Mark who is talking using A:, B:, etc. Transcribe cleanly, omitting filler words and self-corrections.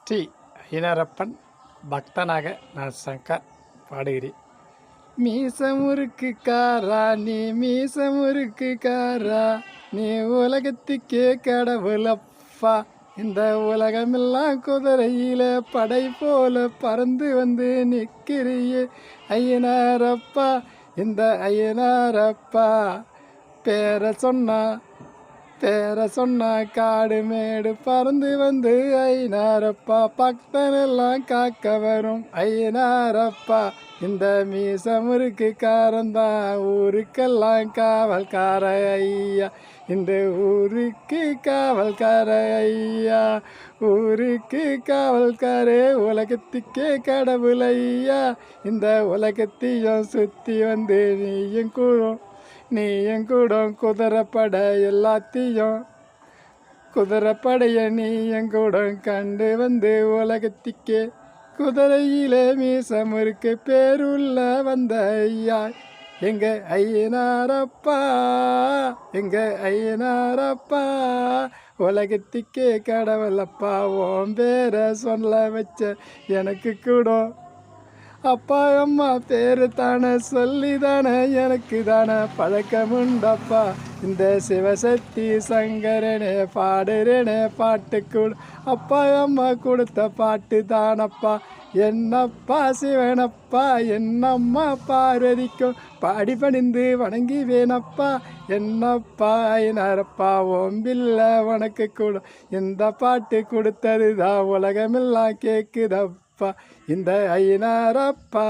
A: ஸ்ரீ ஐயனாரப்பன் பக்தனாக நான் சங்கர் பாடுகிறேன். மீசமுருக்கு காரா நீ மீசமுருக்கு காரா, நீ உலகத்துக்கே கடவுளப்பா. இந்த உலகமெல்லாம் குதிரையில படை போல பறந்து வந்து நிற்கிறியே ஐயனாரப்பா. இந்த ஐயனாரப்பா பேரை சொன்னா காடு மேடு பறந்து வந்து ஐயனாரப்பா. பக்தனெல்லாம் காக்க வரும் ஐயனாரப்பா. இந்த மீசமுருக்கு காரந்தான் ஊருக்கெல்லாம் காவல்கார ஐயா. இந்த ஊருக்கு காவல்கார ஐயா, ஊருக்கு காவல்காரே உலகத்துக்கே கடவுள் ஐயா. இந்த உலகத்தையும் சுற்றி வந்து நீயும் கூட குதிரைப்பட எல்லாத்தையும் குதிரைப்படைய நீயும் கூட கண்டு வந்து உலகத்துக்கே குதிரையிலே மீசமுருக்கு பேருள்ள வந்த ஐயா எங்க ஐயனாரப்பா. எங்க ஐயனாரப்பா உலகத்துக்கே கடவுளப்பா. ஓம் பேரை சொல்ல வச்ச எனக்கு கூட அப்பா அம்மா பேரு தானே சொல்லி தானே எனக்கு தானே பழக்கமுண்டப்பா. இந்த சிவசக்தி சங்கரனே பாடுறேனே பாட்டுக்கூட அப்பா அம்மா கொடுத்த பாட்டு தானப்பா. என்னப்பா சிவனப்பா என்னம்மா பார்வதிக்கும் பாடி பணிந்து வணங்கி வேணப்பா. என்னப்பா ஐயனாரப்பா ஓம்பில்ல உனக்கு கூட இந்த பாட்டு கொடுத்ததுதான் உலகமெல்லாம் கேட்குதப்பா இந்த ஐயனாரப்பா.